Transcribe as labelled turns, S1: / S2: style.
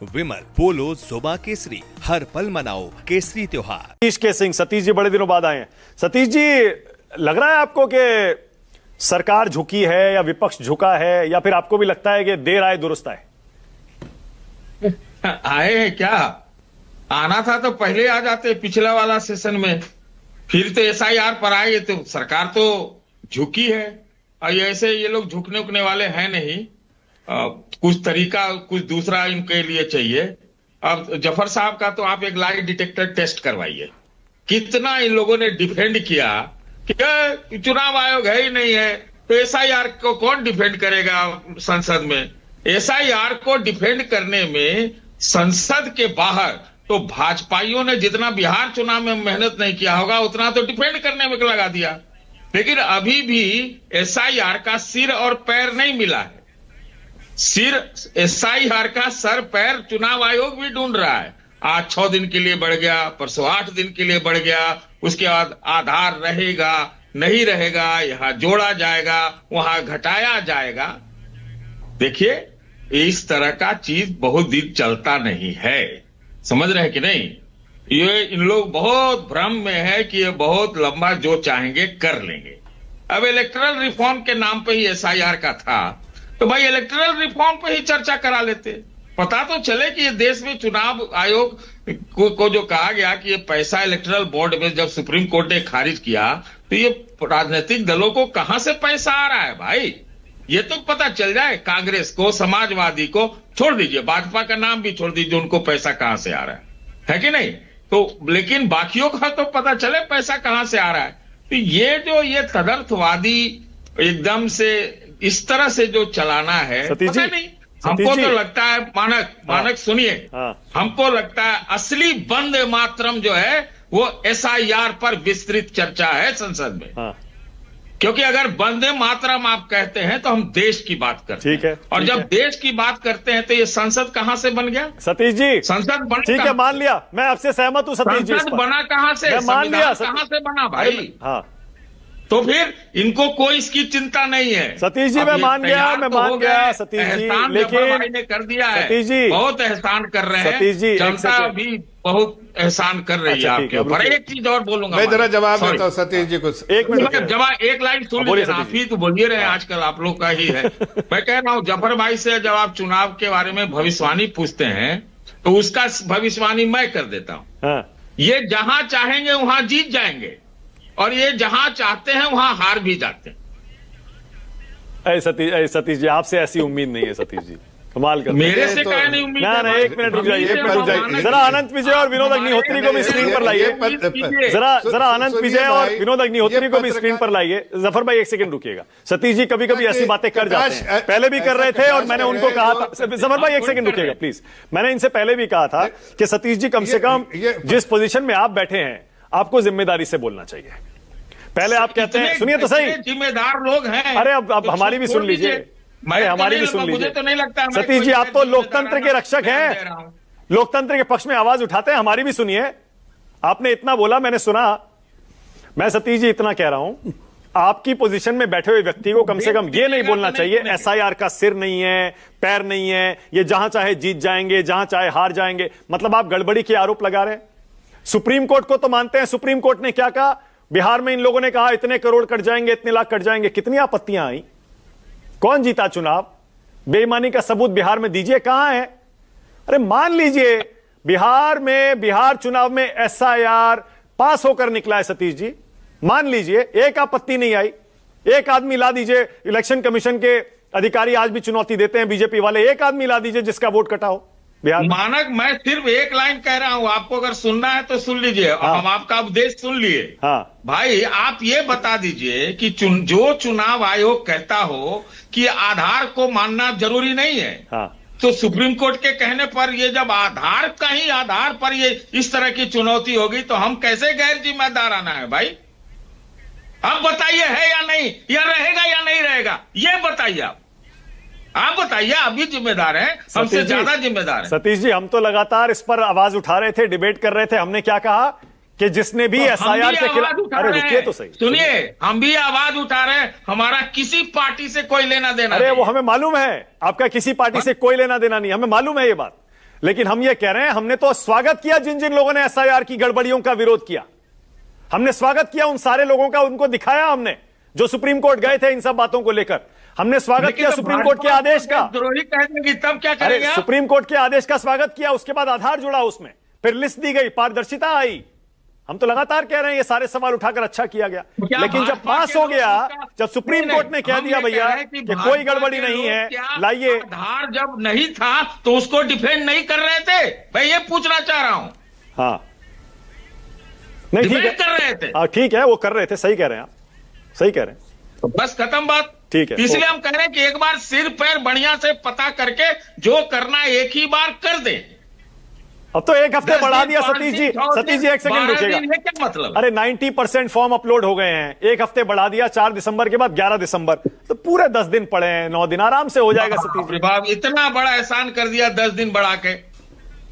S1: विमल पोलो जोबा केसरी, हर पल मनाओ केसरी त्योहार।
S2: सतीश के सिंह, सतीश जी बड़े दिनों बाद आए हैं। सतीश जी, लग रहा है आपको कि सरकार झुकी है या विपक्ष झुका है, या फिर आपको भी लगता है कि देर आए दुरुस्त आए?
S3: आए हैं क्या? आना था तो पहले आ जाते, पिछला वाला सेशन में। फिर तो एसआईआर पर आए तो सरकार तो झुकी है, और ऐसे ये लोग झुकने उकने वाले हैं नहीं। कुछ तरीका, कुछ दूसरा इनके लिए चाहिए। अब जफर साहब का तो आप एक लाई डिटेक्टर टेस्ट करवाइए। कितना इन लोगों ने डिफेंड किया कि चुनाव आयोग है ही नहीं है, तो एसआईआर को कौन डिफेंड करेगा संसद में? एसआईआर को डिफेंड करने में संसद के बाहर तो भाजपाइयों ने जितना बिहार चुनाव में मेहनत नहीं किया होगा, उतना तो डिफेंड करने में लगा दिया। लेकिन अभी भी एसआईआर का सिर और पैर नहीं मिला है। सिर एसआईआर का सर पैर चुनाव आयोग भी ढूंढ रहा है। आज 6 दिन के लिए बढ़ गया, परसों 8 दिन के लिए बढ़ गया, उसके बाद आधार रहेगा नहीं रहेगा, यहां जोड़ा जाएगा वहां घटाया जाएगा। देखिए, इस तरह का चीज बहुत दिन चलता नहीं है, समझ रहे हैं कि नहीं? ये इन लोग बहुत भ्रम में है कि ये बहुत लंबा जो चाहेंगे कर लेंगे। अब इलेक्टोरल रिफॉर्म के नाम पे ही एसआईआर का था, तो भाई इलेक्टोरल रिफॉर्म पे ही चर्चा करा लेते। पता तो चले कि ये देश में चुनाव आयोग को जो कहा गया कि ये पैसा इलेक्टोरल बोर्ड में जब सुप्रीम कोर्ट ने खारिज किया, तो ये राजनीतिक दलों को कहां से पैसा आ रहा है भाई? ये तो पता चल जाए। कांग्रेस को, समाजवादी को छोड़ दीजिए, भाजपा का नाम भी छोड़ दीजिए, उनको पैसा कहां से आ रहा है कि नहीं? तो लेकिन बाकियों का तो पता चले पैसा कहां से आ रहा है। तो ये तदर्थवादी एकदम से इस तरह से जो चलाना है, पता नहीं। हमको तो लगता है मानक सुनिए, हमको लगता है असली वंदे मातरम जो है वो एसआईआर पर विस्तृत चर्चा है संसद में। क्योंकि अगर वंदे मातरम आप कहते हैं तो हम देश की बात करते हैं। ठीक है, और जब देश की बात करते हैं तो ये संसद कहां से बन गया?
S2: सतीश जी,
S3: संसद बना,
S2: ठीक है, मान लिया, मैं आपसे सहमत हूं सतीश जी।
S3: संसद बना कहां से?
S2: मान लिया,
S3: कहां से बना भाई?
S2: हाँ,
S3: तो फिर इनको कोई इसकी चिंता नहीं है।
S2: सतीश जी, मैं मान गया सतीश जी, लेकिन
S3: ने कर दिया है।
S2: सतीश जी
S3: बहुत एहसान कर रहे हैं
S2: सतीश जी,
S3: जनता भी बहुत एहसान कर रही है आपके ऊपर। एक चीज और बोलूंगा,
S4: मैं जरा जवाब देता हूं सतीश जी को।
S2: एक मिनट
S3: जवाब, एक लाइन सुन लीजिए। आप ही तो बोलिए रहे, आजकल आप लोग का ही है। मैं कह रहा हूं, जफर भाई से जब आप चुनाव के बारे में भविष्यवाणी पूछते हैं तो उसका भविष्यवाणी मैं कर देता हूं। ये जहां चाहेंगे वहां जीत जाएंगे, और ये जहां चाहते हैं वहां हार भी जाते हैं।
S2: सतीश जी, आपसे ऐसी उम्मीद नहीं है सतीश जी, कमाल कर।
S3: मेरे से क्या नहीं उम्मीद?
S2: ना, एक मिनट रुक जाइए, जरा अनंत विजय और विनोद अग्निहोत्री को भी स्क्रीन पर लाइए। जरा अनंत विजय और विनोद अग्निहोत्री को भी स्क्रीन पर लाइए। जफर भाई, 1 सेकंड रुकिएगा। सतीश जी कभी कभी ऐसी बातें कर जाते हैं, पहले भी कर रहे थे, और मैंने उनको कहा था। जफर भाई, 1 सेकंड रुकिएगा प्लीज। मैंने इनसे पहले भी कहा था कि सतीश जी, कम से कम जिस पोजीशन में आप बैठे हैं, आपको जिम्मेदारी से बोलना चाहिए। पहले आप कहते हैं, सुनिए तो सही,
S3: जिम्मेदार लोग हैं।
S2: अरे अब हमारी भी सुन लीजिए, हमारी भी सुन लीजिए।
S3: मुझे तो नहीं लगता
S2: सतीश जी, आप तो लोकतंत्र के रक्षक हैं, लोकतंत्र के पक्ष में आवाज उठाते हैं, हमारी भी सुनिए। आपने इतना बोला, मैंने सुना। मैं सतीश जी इतना कह रहा हूं, आपकी पोजीशन में बैठे हुए व्यक्ति को कम से कम ये नहीं बोलना चाहिए एसआईआर का सिर नहीं है, पैर नहीं है, ये जहां चाहे जीत जाएंगे, जहां चाहे हार जाएंगे। मतलब आप गड़बड़ी के आरोप लगा रहे हैं। सुप्रीम कोर्ट को तो मानते हैं। सुप्रीम कोर्ट ने क्या कहा? बिहार में इन लोगों ने कहा इतने करोड़ कट जाएंगे, इतने लाख कट जाएंगे। कितनी आपत्तियां आई? कौन जीता चुनाव? बेईमानी का सबूत बिहार में दीजिए, कहां है? अरे मान लीजिए, बिहार चुनाव में एसआईआर पास होकर निकला है सतीश जी, मान लीजिए, एक आपत्ति नहीं आई। एक आदमी ला दीजिए, इलेक्शन कमीशन के अधिकारी आज भी चुनौती देते हैं बीजेपी वाले, एक आदमी ला दीजिए जिसका वोट कटा हो बिहार।
S3: मानक, मैं सिर्फ एक लाइन कह रहा हूं, आपको अगर सुनना है तो सुन लीजिए। हम आपका उपदेश सुन लिए। भाई, आप ये बता दीजिए कि जो चुनाव आयोग कहता हो कि आधार को मानना जरूरी नहीं है, तो सुप्रीम कोर्ट के कहने पर ये जब आधार पर ये इस तरह की चुनौती होगी, तो हम कैसे गैर जिम्मेदार आना है भाई? आप बताइए, है या नहीं, या रहेगा या नहीं रहेगा, ये बताइए। आप बताइए, आप भी जिम्मेदार हैं, हमसे ज्यादा जिम्मेदार हैं।
S2: सतीश जी, हम तो लगातार इस पर आवाज उठा रहे थे, डिबेट कर रहे थे। हमने क्या कहा कि जिसने भी एसआईआर के खिलाफ, अरे रुकिए तो सही,
S3: सुनिए, हम भी आवाज उठा रहे हैं। हमारा किसी पार्टी से कोई लेना देना
S2: नहीं। अरे वो हमें मालूम है, आपका किसी पार्टी से कोई लेना देना नहीं, हमें मालूम है ये बात। लेकिन हम ये कह रहे हैं, हमने तो स्वागत किया जिन जिन लोगों ने एसआईआर की गड़बड़ियों का विरोध किया, हमने स्वागत किया उन सारे लोगों का, उनको दिखाया हमने जो सुप्रीम कोर्ट गए थे इन सब बातों को लेकर। हमने स्वागत किया सुप्रीम कोर्ट के आदेश का।
S3: द्रोही कह देंगे तब क्या
S2: अरे
S3: करेंगे आप?
S2: सुप्रीम कोर्ट के आदेश का स्वागत किया, उसके बाद आधार जुड़ा उसमें, फिर लिस्ट दी गई, पारदर्शिता आई। हम तो लगातार कह रहे हैं ये सारे सवाल उठाकर अच्छा किया गया, लेकिन जब पास हो गया, जब सुप्रीम कोर्ट ने कह दिया भैया कि कोई गड़बड़ी नहीं है, लाइए,
S3: आधार जब नहीं था तो उसको डिफेंड नहीं कर रहे थे, मैं ये पूछना चाह रहा हूं।
S2: हाँ नहीं ठीक है,
S3: डिफेंड कर रहे थे।
S2: हाँ ठीक है, वो कर रहे थे, सही कह रहे हैं आप, सही कह रहे हैं,
S3: तो बस खत्म बात।
S2: ठीक है,
S3: इसलिए हम कह रहे हैं कि एक बार सिर पैर बढ़िया से पता करके जो करना एक ही बार कर दे।
S2: अब तो एक हफ्ते बढ़ा दिया सतीश जी, सतीश जी एक सेकंड रुकेगा,
S3: क्या मतलब?
S2: अरे 90% फॉर्म अपलोड हो गए हैं, एक हफ्ते बढ़ा दिया, 4 दिसंबर के बाद 11 दिसंबर, तो पूरे 10 दिन पड़े हैं, 9 दिन आराम से हो जाएगा सतीश जी।
S3: इतना बड़ा एहसान कर दिया 10 दिन बढ़ा के।